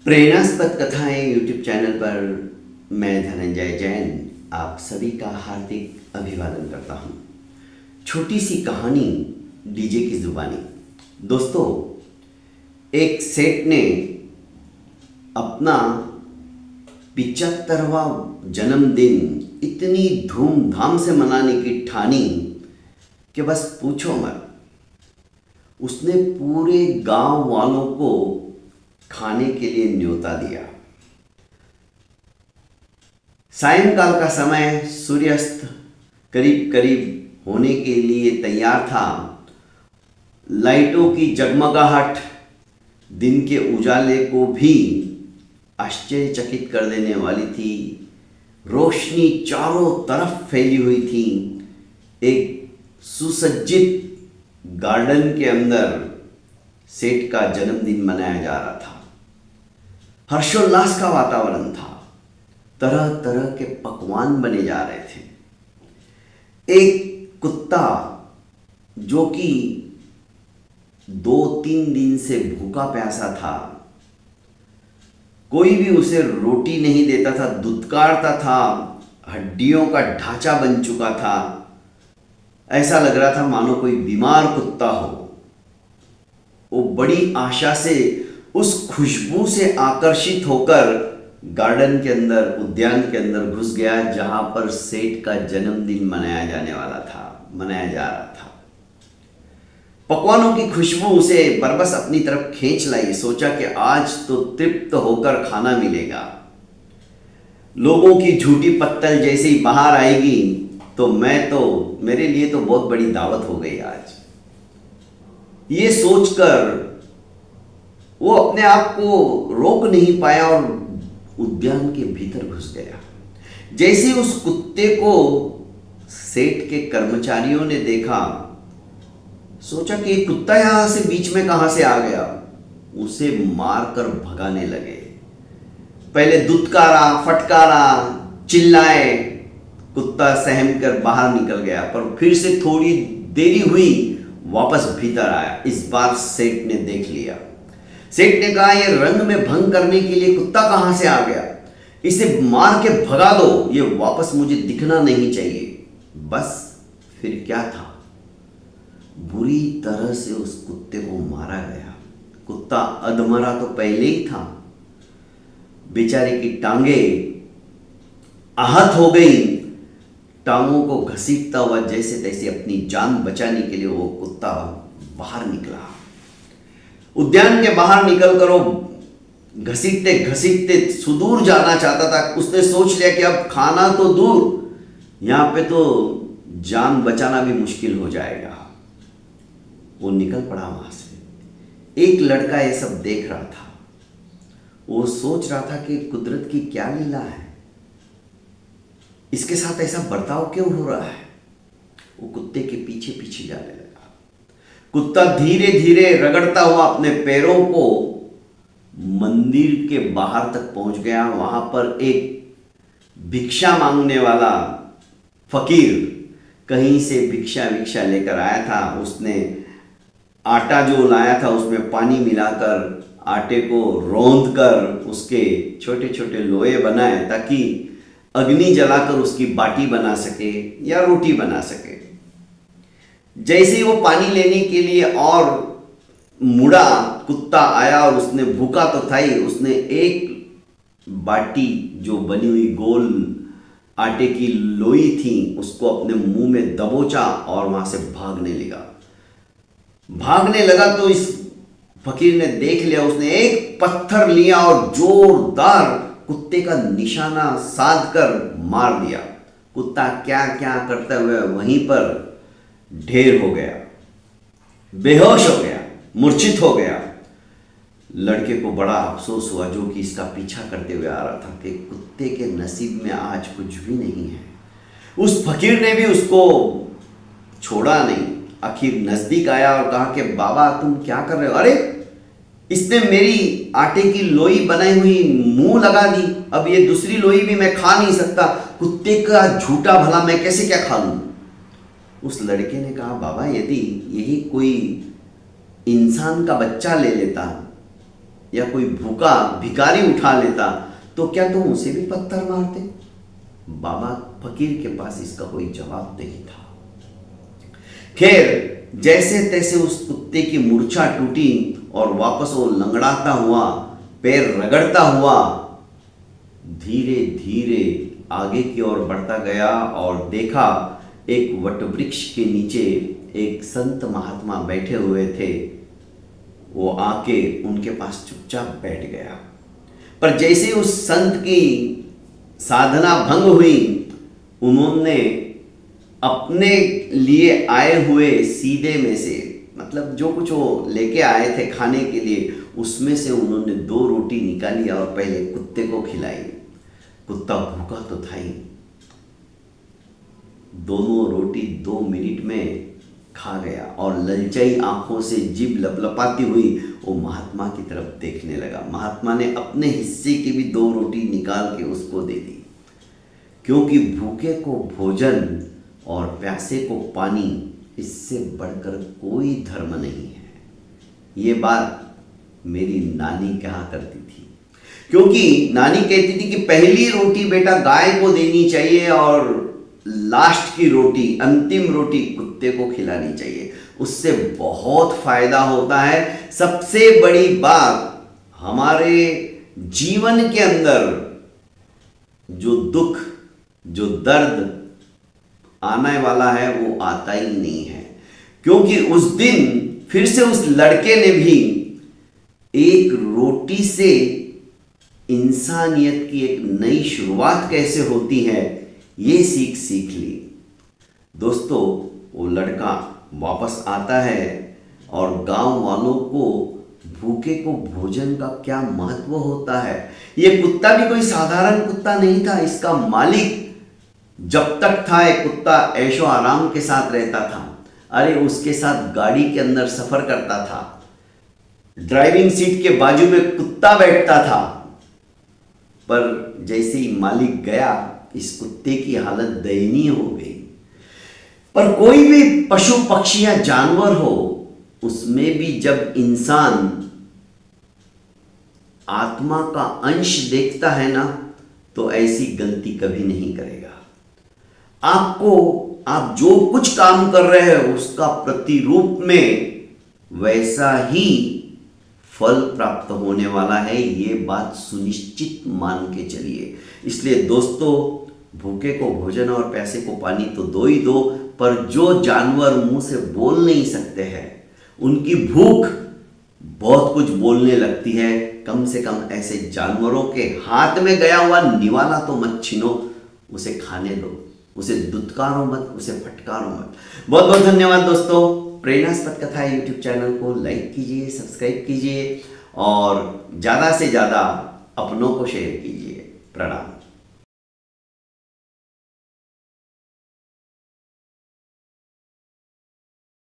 प्रेरणास्पद कथाएं YouTube channel पर मैं धनंजय जैन आप सभी का हार्दिक अभिवादन करता हूं। छोटी सी कहानी डीजे की जुबानी। दोस्तों, एक सेठ ने अपना 75वां जन्मदिन इतनी धूमधाम से मनाने की ठानी कि बस पूछो मत। उसने पूरे गांव वालों को खाने के लिए न्योता दिया। सायंकाल का समय, सूर्यास्त करीब करीब होने के लिए तैयार था। लाइटों की जगमगाहट दिन के उजाले को भी आश्चर्यचकित कर देने वाली थी। रोशनी चारों तरफ फैली हुई थी। एक सुसज्जित गार्डन के अंदर सेठ का जन्मदिन मनाया जा रहा था। हर्षोल्लास का वातावरण था। तरह तरह के पकवान बने जा रहे थे। एक कुत्ता जो कि 2-3 दिन से भूखा प्यासा था, कोई भी उसे रोटी नहीं देता था, दुत्कारता था, हड्डियों का ढांचा बन चुका था। ऐसा लग रहा था मानो कोई बीमार कुत्ता हो। वो बड़ी आशा से उस खुशबू से आकर्षित होकर गार्डन के अंदर, उद्यान के अंदर घुस गया, जहां पर सेठ का जन्मदिन मनाया जा रहा था। पकवानों की खुशबू उसे बरबस अपनी तरफ खींच लाई। सोचा कि आज तो तृप्त होकर खाना मिलेगा। लोगों की झूठी पत्तल जैसे ही बाहर आएगी तो मेरे लिए तो बहुत बड़ी दावत हो गई आज। ये सोचकर वो अपने आप को रोक नहीं पाया और उद्यान के भीतर घुस गया। जैसे उस कुत्ते को सेठ के कर्मचारियों ने देखा, सोचा कि ये कुत्ता यहां से बीच में कहां से आ गया। उसे मारकर भगाने लगे। पहले दुत्कारा, फटकारा, चिल्लाए। कुत्ता सहम कर बाहर निकल गया, पर फिर से थोड़ी देरी हुई, वापस भीतर आया। इस बार सेठ ने देख लिया। सेठ ने कहा, यह रंग में भंग करने के लिए कुत्ता कहां से आ गया? इसे मार के भगा दो, ये वापस मुझे दिखना नहीं चाहिए। बस फिर क्या था, बुरी तरह से उस कुत्ते को मारा गया। कुत्ता अधमरा तो पहले ही था। बेचारे की टांगें आहत हो गई। टांगों को घसीटता हुआ जैसे तैसे अपनी जान बचाने के लिए वो कुत्ता बाहर निकला। उद्यान के बाहर निकलकर वो घसीटते घसीटते सुदूर जाना चाहता था। उसने सोच लिया कि अब खाना तो दूर, यहां पे तो जान बचाना भी मुश्किल हो जाएगा। वो निकल पड़ा वहां से। एक लड़का ये सब देख रहा था। वो सोच रहा था कि कुदरत की क्या लीला है, इसके साथ ऐसा बर्ताव क्यों हो रहा है। वो कुत्ते के पीछे पीछे जाने लगा। कुत्ता धीरे धीरे रगड़ता हुआ अपने पैरों को मंदिर के बाहर तक पहुंच गया। वहां पर एक भिक्षा मांगने वाला फकीर कहीं से भिक्षा लेकर आया था। उसने आटा जो लाया था उसमें पानी मिलाकर आटे को रौंद कर उसके छोटे छोटे लोए बनाए, ताकि अग्नि जलाकर उसकी बाटी बना सके या रोटी बना सके। जैसे ही वो पानी लेने के लिए और मुड़ा, कुत्ता आया और उसने, भूखा तो था ही, उसने एक बाटी जो बनी हुई गोल आटे की लोई थी उसको अपने मुंह में दबोचा और वहां से भागने लगा तो इस फकीर ने देख लिया। उसने एक पत्थर लिया और जोरदार कुत्ते का निशाना साध कर मार दिया। कुत्ता क्या क्या करते हुए वहीं पर ढेर हो गया, बेहोश हो गया, मूर्छित हो गया। लड़के को बड़ा अफसोस हुआ, जो कि इसका पीछा करते हुए आ रहा था, कि कुत्ते के नसीब में आज कुछ भी नहीं है। उस फकीर ने भी उसको छोड़ा नहीं। आखिर नजदीक आया और कहा कि बाबा तुम क्या कर रहे हो? अरे इसने मेरी आटे की लोई बनाई हुई मुंह लगा दी, अब ये दूसरी लोई भी मैं खा नहीं सकता। कुत्ते का झूठा भला मैं कैसे क्या खा लूं? उस लड़के ने कहा, बाबा यदि यही कोई इंसान का बच्चा ले लेता या कोई भूखा भिखारी उठा लेता तो क्या तुम उसे भी पत्थर मारते? बाबा फकीर के पास इसका कोई जवाब नहीं था। खैर, जैसे तैसे उस कुत्ते की मूर्छा टूटी और वापस वो लंगड़ाता हुआ, पैर रगड़ता हुआ धीरे धीरे आगे की ओर बढ़ता गया और देखा एक वटवृक्ष के नीचे एक संत महात्मा बैठे हुए थे। वो आके उनके पास चुपचाप बैठ गया। पर जैसे उस संत की साधना भंग हुई, उन्होंने अपने लिए आए हुए सीधे में से, मतलब जो कुछ वो लेके आए थे खाने के लिए, उसमें से उन्होंने 2 रोटी निकाली और पहले कुत्ते को खिलाई। कुत्ता भूखा तो था ही, दोनों रोटी 2 मिनट में खा गया और ललचाई आंखों से जीभ लपलपाती हुई वो महात्मा की तरफ देखने लगा। महात्मा ने अपने हिस्से की भी 2 रोटी निकाल के उसको दे दी, क्योंकि भूखे को भोजन और प्यासे को पानी, इससे बढ़कर कोई धर्म नहीं है। ये बात मेरी नानी कहा करती थी, क्योंकि नानी कहती थी कि पहली रोटी बेटा गाय को देनी चाहिए और लास्ट की रोटी, अंतिम रोटी कुत्ते को खिलानी चाहिए, उससे बहुत फायदा होता है। सबसे बड़ी बात, हमारे जीवन के अंदर जो दुख, जो दर्द आने वाला है वो आता ही नहीं है, क्योंकि उस दिन फिर से उस लड़के ने भी एक रोटी से इंसानियत की एक नई शुरुआत कैसे होती है ये सीख ली। दोस्तों, वो लड़का वापस आता है और गांव वालों को भूखे को भोजन का क्या महत्व होता है। ये कुत्ता भी कोई साधारण कुत्ता नहीं था। इसका मालिक जब तक था एक कुत्ता ऐशो आराम के साथ रहता था। अरे, उसके साथ गाड़ी के अंदर सफर करता था, ड्राइविंग सीट के बाजू में कुत्ता बैठता था। पर जैसे ही मालिक गया, इस कुत्ते की हालत दयनीय हो गई। पर कोई भी पशु पक्षी या जानवर हो, उसमें भी जब इंसान आत्मा का अंश देखता है ना, तो ऐसी गलती कभी नहीं करेगा। आप जो कुछ काम कर रहे हैं उसका प्रतिरूप में वैसा ही फल प्राप्त होने वाला है, ये बात सुनिश्चित मान के चलिए। इसलिए दोस्तों, भूखे को भोजन और प्यासे को पानी तो दो ही दो, पर जो जानवर मुंह से बोल नहीं सकते हैं, उनकी भूख बहुत कुछ बोलने लगती है। कम से कम ऐसे जानवरों के हाथ में गया हुआ निवाला तो मत छीनो, उसे खाने दो, उसे दुत्कारो मत, उसे फटकारो मत। बहुत बहुत धन्यवाद दोस्तों। प्रेरणास्पद कथा यूट्यूब चैनल को लाइक कीजिए, सब्सक्राइब कीजिए और ज़्यादा से ज़्यादा अपनों को शेयर कीजिए। प्रणाम।